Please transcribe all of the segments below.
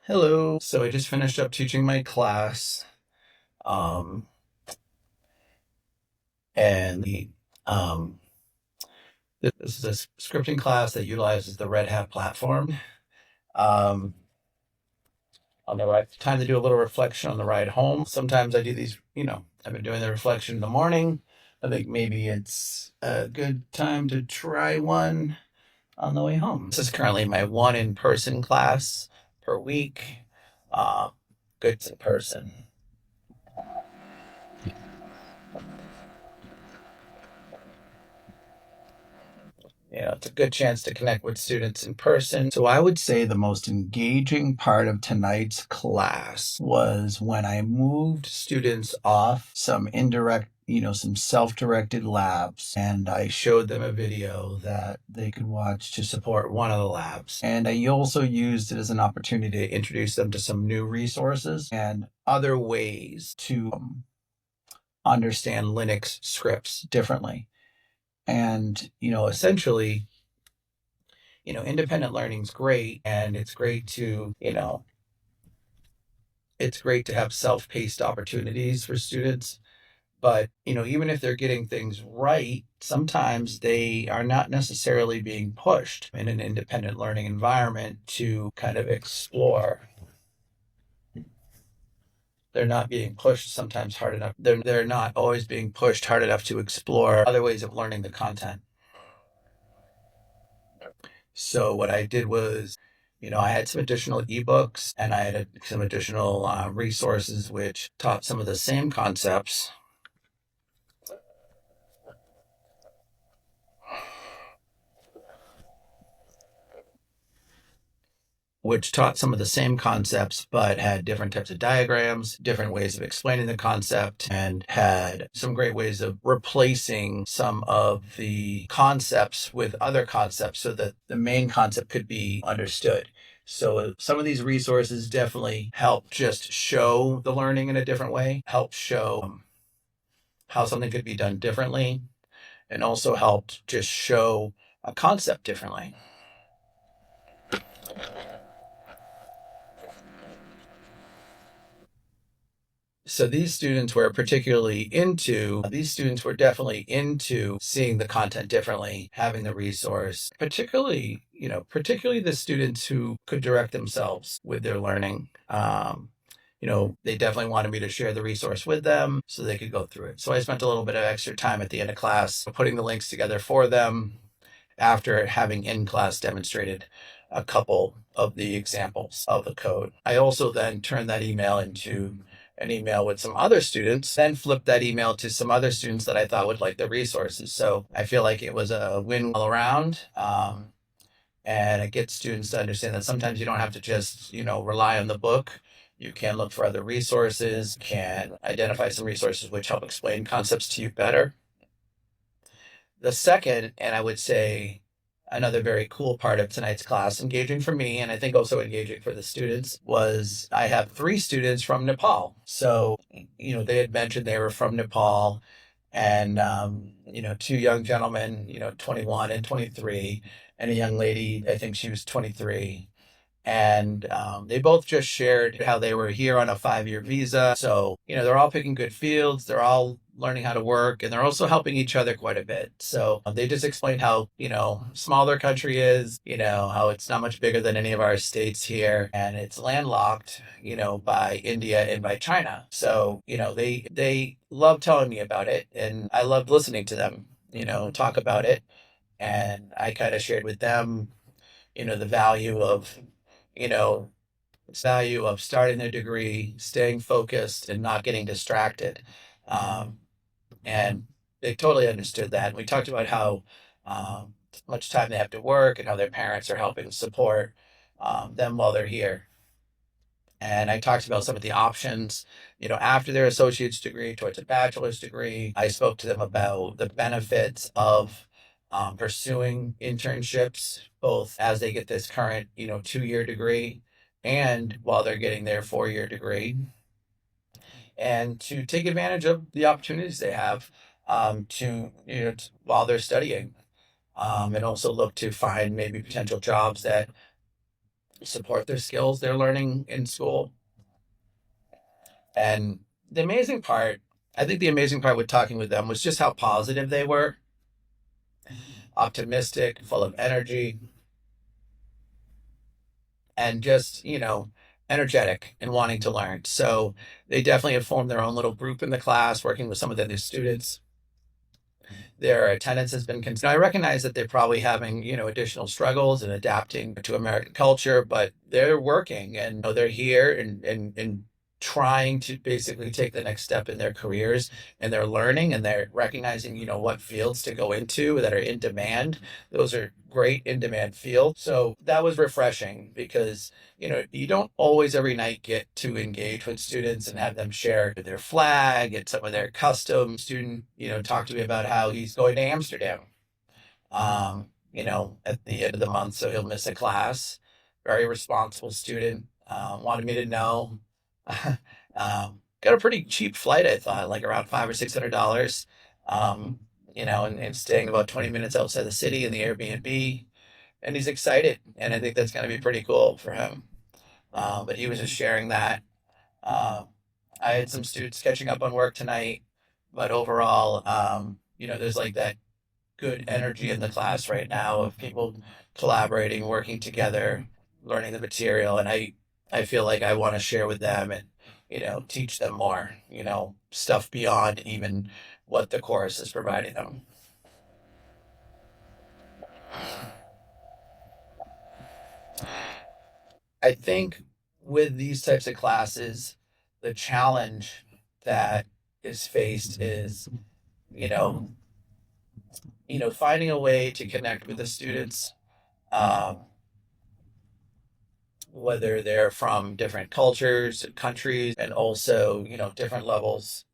Hello. So I just finished up teaching my class, um, and um, this is a scripting class that utilizes the Red Hat platform. Um, on the right time to do a little reflection on the ride home. Sometimes I do these, I've been doing the reflection in the morning. I think maybe it's a good time to try one on the way home. This is currently my one in-person class per week. Uh, Good in person. It's a good chance to connect with students in person. So I would say the most engaging part of tonight's class was when I moved students off some indirect, some self-directed labs, and I showed them a video that they could watch to support one of the labs. And I also used it as an opportunity to introduce them to some new resources and other ways to understand Linux scripts differently. And, essentially, independent learning is great, and it's great to have self-paced opportunities for students. But, even if they're getting things right, sometimes they are not necessarily being pushed in an independent learning environment to kind of explore. They're not being pushed sometimes hard enough. They're not always being pushed hard enough to explore other ways of learning the content. So what I did was, I had some additional ebooks and I had some additional resources which taught some of the same concepts, but had different types of diagrams, different ways of explaining the concept, and had some great ways of replacing some of the concepts with other concepts so that the main concept could be understood. So some of these resources definitely help just show the learning in a different way, help show how something could be done differently, and also helped just show a concept differently. So these students were definitely into seeing the content differently, having the resource, particularly the students who could direct themselves with their learning. They definitely wanted me to share the resource with them so they could go through it. So I spent a little bit of extra time at the end of class putting the links together for them after having in class demonstrated a couple of the examples of the code. I also then turned that email into an email with some other students, then flipped that email to some other students that I thought would like the resources. So I feel like it was a win all around. And it gets students to understand that sometimes you don't have to just, rely on the book. You can look for other resources, can identify some resources which help explain concepts to you better. The second, and I would say another very cool part of tonight's class, engaging for me, and I think also engaging for the students, was I have three students from Nepal. So, they had mentioned they were from Nepal, and, two young gentlemen, 21 and 23, and a young lady, I think she was 23. And they both just shared how they were here on a 5-year visa. So, they're all picking good fields. They're all learning how to work, and they're also helping each other quite a bit. So they just explained how, small their country is, how it's not much bigger than any of our states here, and it's landlocked, by India and by China. So, they love telling me about it, and I loved listening to them, talk about it. And I kind of shared with them, the you know, value of starting their degree, staying focused, and not getting distracted. Um, and they totally understood that. We talked about how much time they have to work and how their parents are helping support them while they're here. And I talked about some of the options, after their associate's degree towards a bachelor's degree. I spoke to them about the benefits of pursuing internships, both as they get this current, 2-year degree and while they're getting their 4-year degree, and to take advantage of the opportunities they have while they're studying, and also look to find maybe potential jobs that support their skills they're learning in school. And the amazing part, I think the amazing part with talking with them was just how positive they were, optimistic, full of energy, and just, energetic and wanting to learn. So they definitely have formed their own little group in the class, working with some of the other students. Their attendance has been consistent. I recognize that they're probably having, additional struggles in adapting to American culture, but they're working and they're here and trying to basically take the next step in their careers, and they're learning and they're recognizing, what fields to go into that are in demand. Those are great in demand fields. So that was refreshing because you don't always every night get to engage with students and have them share their flag and some of their custom. Student, talked to me about how he's going to Amsterdam, at the end of the month, so he'll miss a class. Very responsible student. Wanted me to know. Got a pretty cheap flight, I thought, like around $500 or $600. And staying about 20 minutes outside the city in the Airbnb. And he's excited, and I think that's going to be pretty cool for him. But he was just sharing that. Uh, I had some students catching up on work tonight, but overall, there's like that good energy in the class right now of people collaborating, working together, learning the material, and I feel like I want to share with them and teach them more, stuff beyond even what the course is providing them. I think with these types of classes, the challenge that is faced is, you know, finding a way to connect with the students, um, whether they're from different cultures, countries, and also, different levels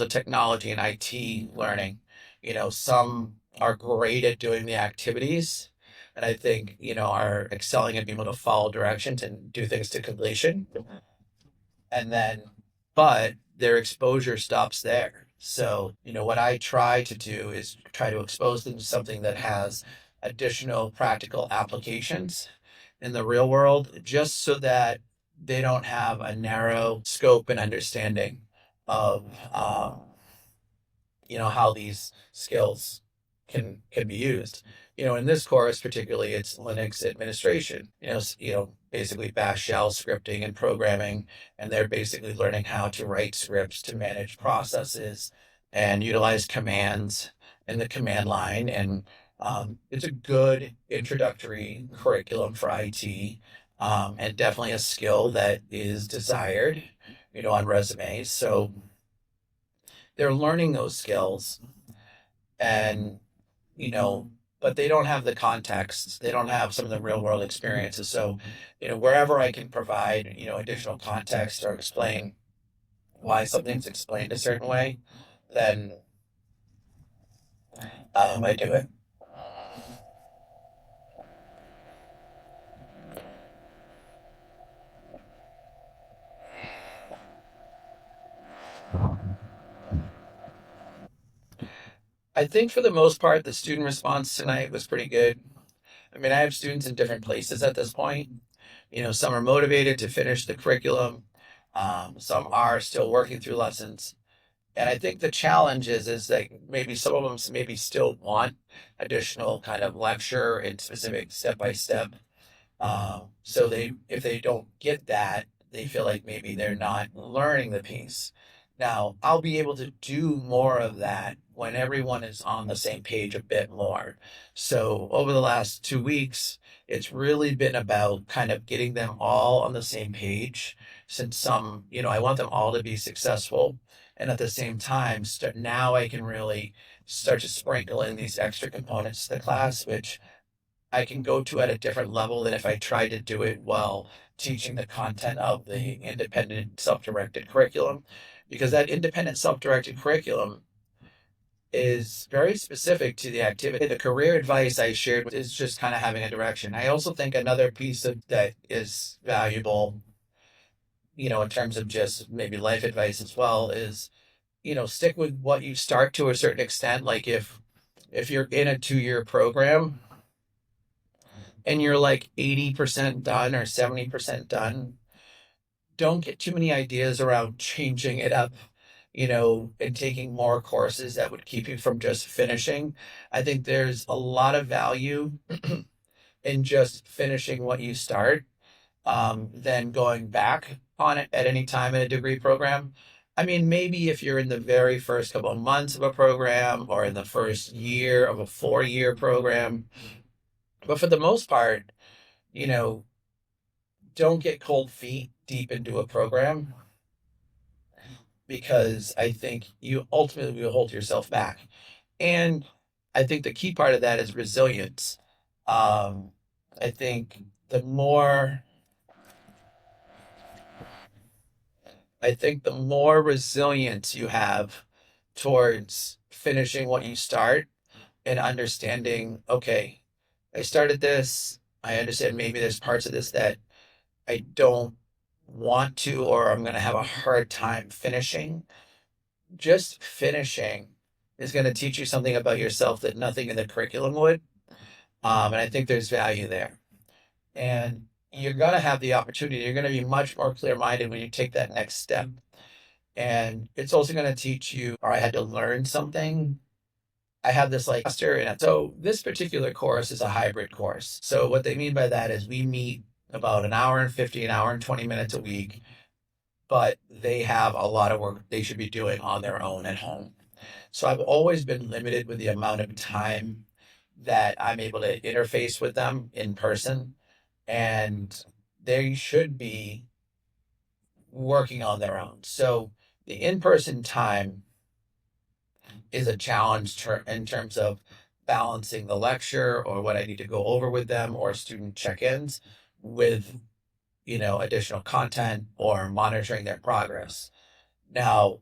of technology and IT learning. Some are great at doing the activities, and I think, are excelling at being able to follow directions and do things to completion. And then, but their exposure stops there. So, what I try to do is try to expose them to something that has additional practical applications in the real world, just so that they don't have a narrow scope and understanding of, how these skills can be used. In this course particularly, it's Linux administration. Basically Bash shell scripting and programming, and they're basically learning how to write scripts to manage processes and utilize commands in the command line. And it's a good introductory curriculum for IT, and definitely a skill that is desired, on resumes. So they're learning those skills, and but they don't have the context. They don't have some of the real world experiences. So, wherever I can provide, additional context or explain why something's explained a certain way, then I do it. I think for the most part, the student response tonight was pretty good. I mean, I have students in different places at this point. Some are motivated to finish the curriculum. Some are still working through lessons. And I think the challenge is that maybe some of them maybe still want additional kind of lecture and specific step by step. So if they don't get that, they feel like maybe they're not learning the piece. Now, I'll be able to do more of that when everyone is on the same page a bit more. So over the last 2 weeks, it's really been about kind of getting them all on the same page, since I want them all to be successful. And at the same time, now I can really start to sprinkle in these extra components to the class, which I can go to at a different level than if I tried to do it while teaching the content of the independent self-directed curriculum, because that independent self-directed curriculum is very specific to the activity. The career advice I shared is just kind of having a direction. I also think another piece of that is valuable, in terms of just maybe life advice as well, is, stick with what you start to a certain extent. Like if you're in a 2-year program, and you're like 80% done or 70% done, don't get too many ideas around changing it up, and taking more courses that would keep you from just finishing. I think there's a lot of value in just finishing what you start, than going back on it at any time in a degree program. I mean, maybe if you're in the very first couple of months of a program or in the first year of a 4-year program, but for the most part, you know, don't get cold feet deep into a program, because I think you ultimately will hold yourself back. And I think the key part of that is resilience. Um, I think the more I think the more resilience you have towards finishing what you start and understanding, okay, I started this. I understand maybe there's parts of this that I don't want to, or I'm going to have a hard time finishing. Just finishing is going to teach you something about yourself that nothing in the curriculum would. And I think there's value there. And you're going to have the opportunity. You're going to be much more clear minded when you take that next step. And it's also going to teach you, or I had to learn something. I have this like master, and so this particular course is a hybrid course. So what they mean by that is we meet about an hour and 50, an hour and 20 minutes a week, but they have a lot of work they should be doing on their own at home. So I've always been limited with the amount of time that I'm able to interface with them in person, and they should be working on their own. So the in-person time is a challenge in terms of balancing the lecture or what I need to go over with them or student check-ins with, additional content or monitoring their progress. Now,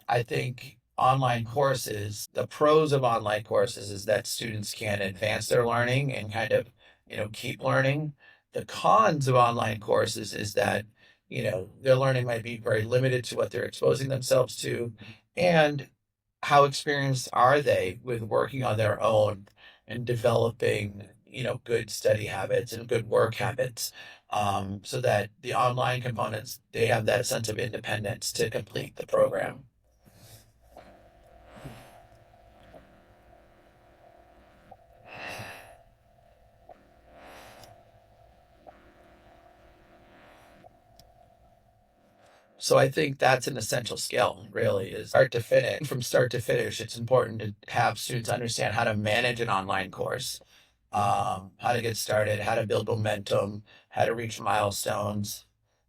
I think online courses, the pros of online courses is that students can advance their learning and kind of, keep learning. The cons of online courses is that, their learning might be very limited to what they're exposing themselves to. And how experienced are they with working on their own and developing, good study habits and good work habits, so that the online components, they have that sense of independence to complete the program. So I think that's an essential skill, really, is start to finish. From start to finish, it's important to have students understand how to manage an online course, how to get started, how to build momentum, how to reach milestones,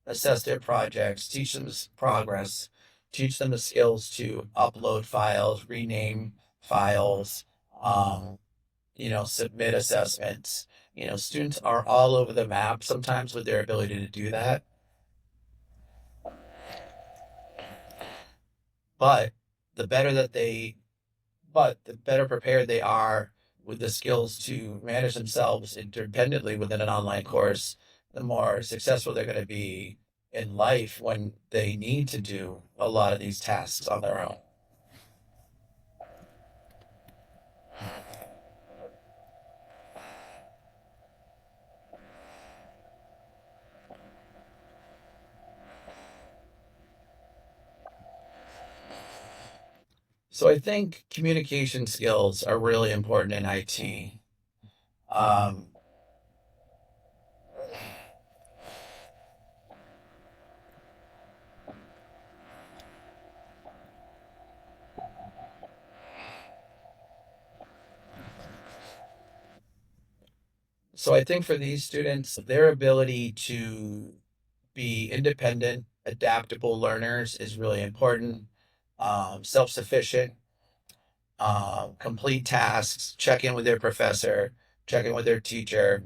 assess their projects, teach them progress, teach them the skills to upload files, rename files, um, submit assessments. Students are all over the map sometimes with their ability to do that. But the better that they, but the better prepared they are with the skills to manage themselves independently within an online course, the more successful they're going to be in life when they need to do a lot of these tasks on their own. So I think communication skills are really important in IT. Um, so I think for these students, their ability to be independent, adaptable learners is really important. Self-sufficient, complete tasks, check in with their professor, check in with their teacher,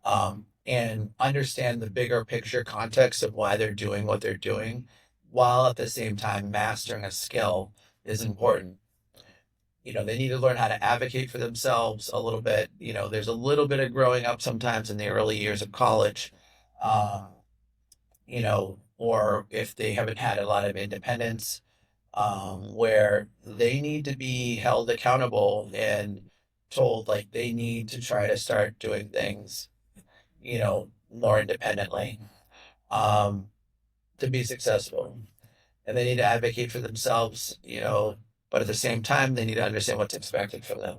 and understand the bigger picture context of why they're doing what they're doing, while at the same time mastering a skill is important. They need to learn how to advocate for themselves a little bit. There's a little bit of growing up sometimes in the early years of college, um, or if they haven't had a lot of independence, where they need to be held accountable and told like they need to try to start doing things, more independently, um, to be successful. And they need to advocate for themselves, but at the same time, they need to understand what's expected from them.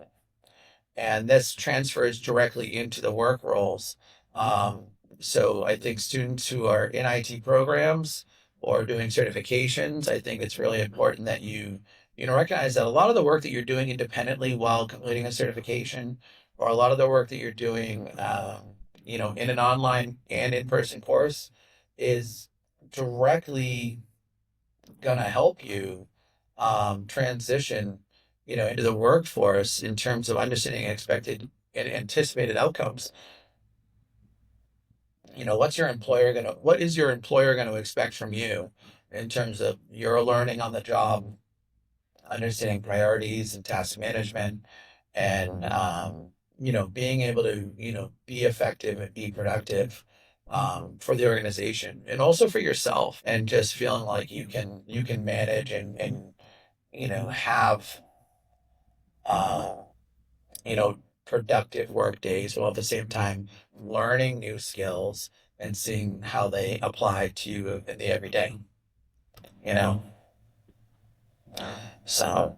And this transfers directly into the work roles. Um, so I think students who are in IT programs or doing certifications, I think it's really important that you recognize that a lot of the work that you're doing independently while completing a certification, or a lot of the work that you're doing, in an online and in-person course, is directly going to help you transition, into the workforce in terms of understanding expected and anticipated outcomes. What is your employer going to expect from you in terms of your learning on the job, understanding priorities and task management, and being able to be effective and be productive, for the organization and also for yourself, and just feeling like you can manage and have uh, you know productive work days, while at the same time learning new skills and seeing how they apply to you in the everyday. You know, so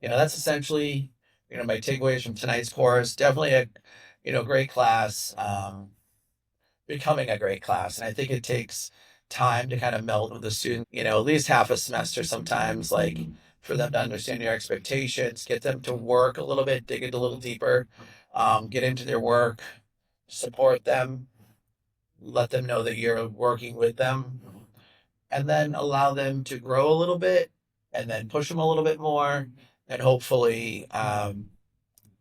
that's essentially my takeaways from tonight's course. Definitely a great class. Becoming a great class. And I think it takes time to kind of meld with the student, at least half a semester sometimes, like for them to understand your expectations, get them to work a little bit, dig it a little deeper, get into their work, support them, let them know that you're working with them, and then allow them to grow a little bit, and then push them a little bit more, and hopefully,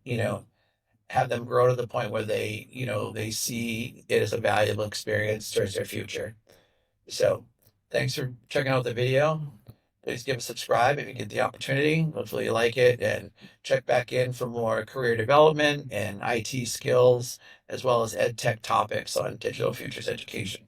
you know, have them grow to the point where they see it as a valuable experience towards their future. So thanks for checking out the video. Please give a subscribe if you get the opportunity. Hopefully you like it, and check back in for more career development and IT skills, as well as ed tech topics on digital futures education.